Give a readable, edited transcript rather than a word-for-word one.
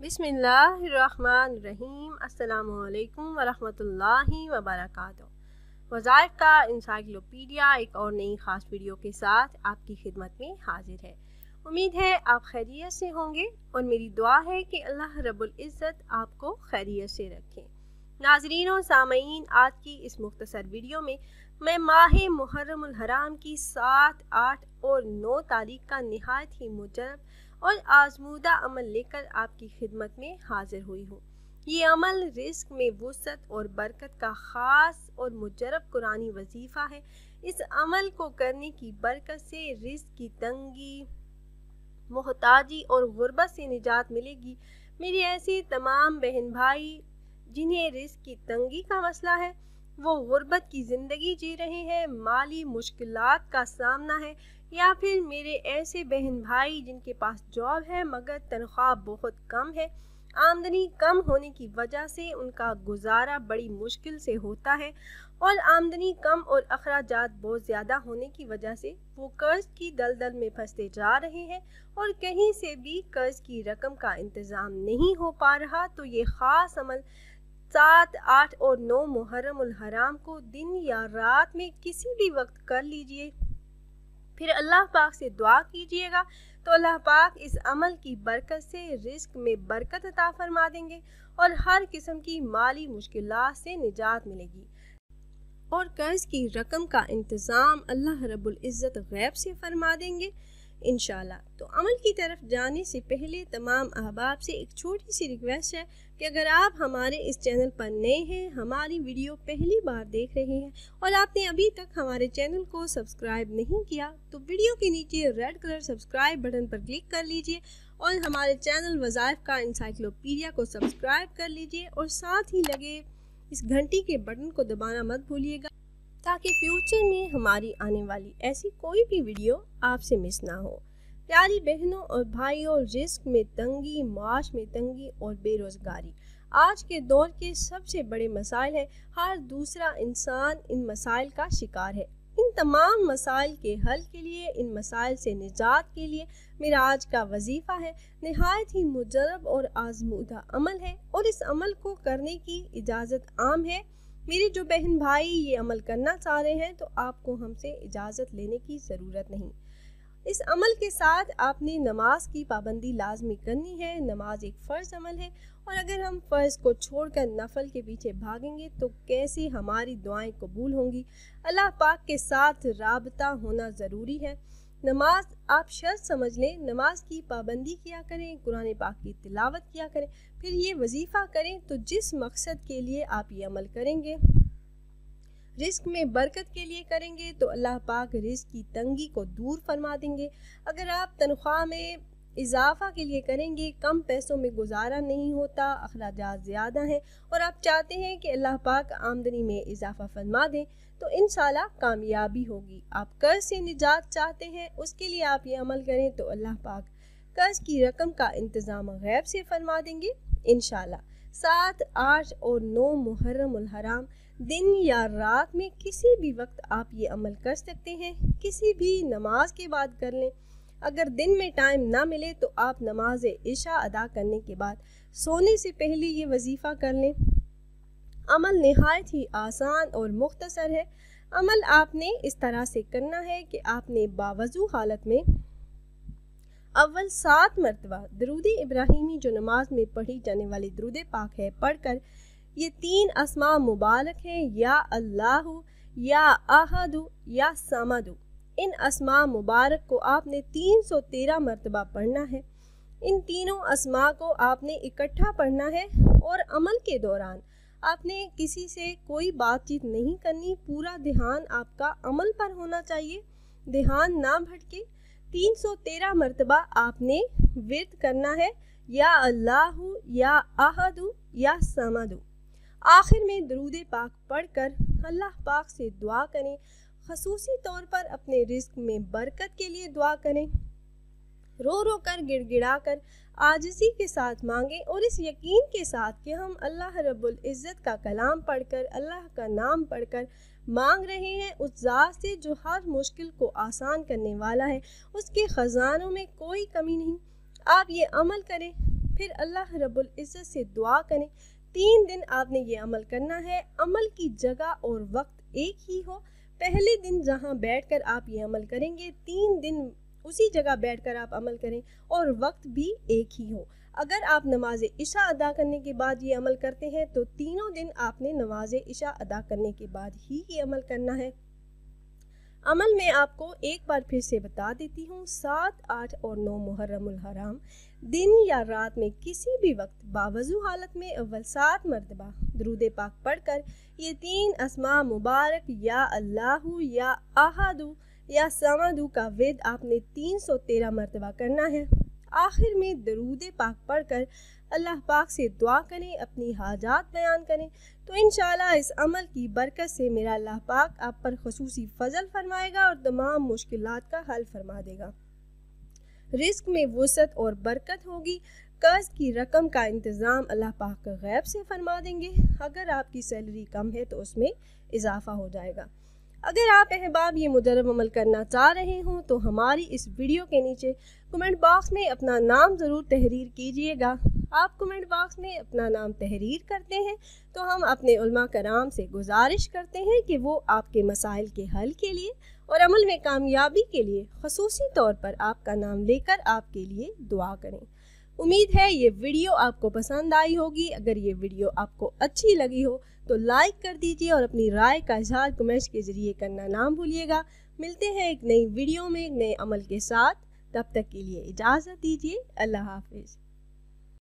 बिस्मिल्लाहिर्रहमानिर्रहीम। अस्सलाम वालेकुम वरहमतुल्लाहि वबरकातुहू। वज़ाइफ का इंसाइक्लोपीडिया एक और नई ख़ास वीडियो के साथ आपकी खिदमत में हाजिर है। उम्मीद है आप खैरियत से होंगे और मेरी दुआ है कि अल्लाह रब्बुल इज़्ज़त आपको खैरियत से रखे। नाज़रीन और सामईन, आज की इस मुख्तसर वीडियो में मैं माह मुहर्रमुल हराम की 7, 8 और 9 तारीख का निहायत ही मुजरब और आजमूदा अमल लेकर आपकी खिदमत में हाजिर हुई हूँ। ये अमल रिस्क में वुसअत और बरकत का ख़ास और मुजरब कुरानी वजीफ़ा है। इस अमल को करने की बरकत से रिस्क की तंगी, मोहताजी और गुर्बत से निजात मिलेगी। मेरे ऐसे तमाम बहन भाई जिन्हें रिस्क की तंगी का मसला है, वो गुर्बत की ज़िंदगी जी रहे हैं, माली मुश्किलात का सामना है, या फिर मेरे ऐसे बहन भाई जिनके पास जॉब है मगर तनख्वाह बहुत कम है, आमदनी कम होने की वजह से उनका गुजारा बड़ी मुश्किल से होता है, और आमदनी कम और अखराजात बहुत ज़्यादा होने की वजह से वो कर्ज की दलदल में फंसते जा रहे हैं और कहीं से भी कर्ज की रकम का इंतज़ाम नहीं हो पा रहा। तो ये ख़ास अमल 7, 8 और 9 मुहर्रमुल हराम को दिन या रात में किसी भी वक्त कर लीजिए। फिर अल्लाह पाक से दुआ कीजिएगा तो अल्लाह पाक इस अमल की बरकत से रिस्क में बरकत अता फरमा देंगे और हर किस्म की माली मुश्किलात से निजात मिलेगी और कर्ज की रकम का इंतज़ाम अल्लाह रब्बुल इज़्ज़त गैब से फरमा देंगे इंशाल्लाह। तो अमल की तरफ जाने से पहले तमाम अहबाब से एक छोटी सी रिक्वेस्ट है कि अगर आप हमारे इस चैनल पर नए हैं, हमारी वीडियो पहली बार देख रहे हैं और आपने अभी तक हमारे चैनल को सब्सक्राइब नहीं किया, तो वीडियो के नीचे रेड कलर सब्सक्राइब बटन पर क्लिक कर लीजिए और हमारे चैनल वज़ाइफ का इंसाइक्लोपीडिया को सब्सक्राइब कर लीजिए और साथ ही लगे इस घंटी के बटन को दबाना मत भूलिएगा ताकि फ्यूचर में हमारी आने वाली ऐसी कोई भी वीडियो आपसे मिस ना हो। प्यारी बहनों और भाइयों, रिस्क में तंगी, माश में तंगी और बेरोज़गारी आज के दौर के सबसे बड़े मसाइल हैं। हर दूसरा इंसान इन मसाइल का शिकार है। इन तमाम मसाइल के हल के लिए, इन मसाइल से निजात के लिए मेरा आज का वजीफ़ा है, निहायत ही मुजरब और आजमूदा अमल है और इस अमल को करने की इजाज़त आम है। मेरे जो बहन भाई ये अमल करना चाह रहे हैं तो आपको हमसे इजाज़त लेने की ज़रूरत नहीं। इस अमल के साथ आपने नमाज की पाबंदी लाजमी करनी है। नमाज एक फ़र्ज़ अमल है और अगर हम फ़र्ज़ को छोड़कर नफल के पीछे भागेंगे तो कैसे हमारी दुआएं कबूल होंगी। अल्लाह पाक के साथ राबता होना ज़रूरी है। नमाज आप शर्त समझ लें, नमाज की पाबंदी किया करें, कुरान पाक की तिलावत किया करें, फिर ये वजीफ़ा करें। तो जिस मकसद के लिए आप ये अमल करेंगे, रिस्क में बरकत के लिए करेंगे, तो अल्लाह पाक रिस्क की तंगी को दूर फरमा देंगे। अगर आप तनख्वाह में इजाफा के लिए करेंगे, कम पैसों में गुजारा नहीं होता, अखराजात ज़्यादा हैं और आप चाहते हैं कि अल्लाह पाक आमदनी में इजाफा फरमा दें, तो इंशाल्लाह कामयाबी होगी। आप कर्ज से निजात चाहते हैं, उसके लिए आप ये अमल करें तो अल्लाह पाक कर्ज की रकम का इंतज़ाम गैब से फरमा देंगे इंशाल्लाह। 7, 8 और 9 मुहर्रमुल हराम दिन या रात में किसी भी वक्त आप ये अमल कर सकते हैं। किसी भी नमाज के बाद कर लें। अगर दिन में टाइम ना मिले तो आप नमाज इशा अदा करने के बाद सोने से पहले ये वजीफ़ा कर लें। अमल निहायत ही आसान और मुख्तसर है। अमल आपने इस तरह से करना है कि आपने बावजू हालत में अव्वल 7 मरतबा दरूद इब्राहिमी जो नमाज में पढ़ी जाने वाली दरूद पाक है पढ़कर ये 3 अस्मा मुबारक हैं, या अल्लाहु, या अहदु, या समदु। इन अस्मा मुबारक को आपने 313 मरतबा पढ़ना है। इन तीनों अस्मा को आपने इकट्ठा पढ़ना है और अमल के दौरान आपने किसी से कोई बातचीत नहीं करनी। पूरा ध्यान आपका अमल पर होना चाहिए, ध्यान ना भटके। 313 मरतबा आपने विर्द करना है, या अल्लाहु, या अहदु, या समदु। आखिर में दरूद पाक पढ़कर अल्लाह पाक से दुआ करें। खसूसी तौर पर अपने रिस्क में बरकत के लिए दुआ करें। रो रो कर, गिड़गिड़ा कर, आजिज़ी के साथ मांगें और इस यकीन के साथ कि हम अल्लाह रब्बुल इज़्ज़त का कलाम पढ़कर, अल्लाह का नाम पढ़कर मांग रहे हैं उस ज़ात से जो हर मुश्किल को आसान करने वाला है। उसके ख़जानों में कोई कमी नहीं। आप ये अमल करें, پھر اللہ رب العزت سے دعا کریں۔ 3 دن آپ نے یہ عمل کرنا ہے۔ عمل کی جگہ اور وقت ایک ہی ہو۔ پہلے دن جہاں بیٹھ کر آپ یہ عمل کریں گے 3 دن اسی جگہ بیٹھ کر آپ عمل کریں اور وقت بھی ایک ہی ہو۔ اگر آپ نماز عشاء ادا کرنے کے بعد یہ عمل کرتے ہیں تو تینوں دن آپ نے نماز عشاء ادا کرنے کے بعد ہی یہ عمل کرنا ہے۔ عمل میں آپ کو ایک بار پھر سے بتا دیتی ہوں، 7، 8 اور 9 محرم الحرام دن یا رات میں کسی بھی وقت باوضو حالت میں اول 7 مرتبہ درود پاک پڑھ کر یہ 3 اسماء مبارک یا اللہ یا احد یا صمد کا ورد آپ نے 313 مرتبہ کرنا ہے۔ آخر میں درود پاک پڑھ کر اللہ پاک سے دعا کریں، اپنی حاجات بیان کریں تو انشاءاللہ اس عمل کی برکت سے میرا اللہ پاک آپ پر خصوصی فضل فرمائے گا اور تمام مشکلات کا حل فرما دے گا۔ رزق میں وسعت اور برکت ہوگی۔ قرض کی رقم کا انتظام اللہ پاک غیب سے فرما دیں گے۔ اگر آپ کی سیلری کم ہے تو اس میں اضافہ ہو جائے گا۔ اگر آپ احباب یہ مجرب عمل کرنا چاہ رہے ہوں تو ہماری اس ویڈیو کے نیچے کمنٹ باکس میں اپنا نام ضرور تحریر کیجئے گا۔ آپ کمنٹ باکس میں اپنا نام تحریر کرتے ہیں تو ہم اپنے علماء کرام سے گزارش کرتے ہیں کہ وہ آپ کے مسائل کے حل کے لیے اور عمل میں کامیابی کے لیے خصوصی طور پر آپ کا نام لے کر آپ کے لیے دعا کریں۔ امید ہے یہ ویڈیو آپ کو پسند آئی ہوگی۔ اگر یہ ویڈیو آپ کو اچھی لگی ہو تو لائک کر دیجئے اور اپنی رائے کا اظہار کمنٹس کے ذریعے کرنا نہ بھولیے گا۔ ملتے ہیں ایک نئی ویڈیو میں ایک نئے عمل کے ساتھ، تب تک کے لیے اجازت دیجیے۔ اللہ حافظ۔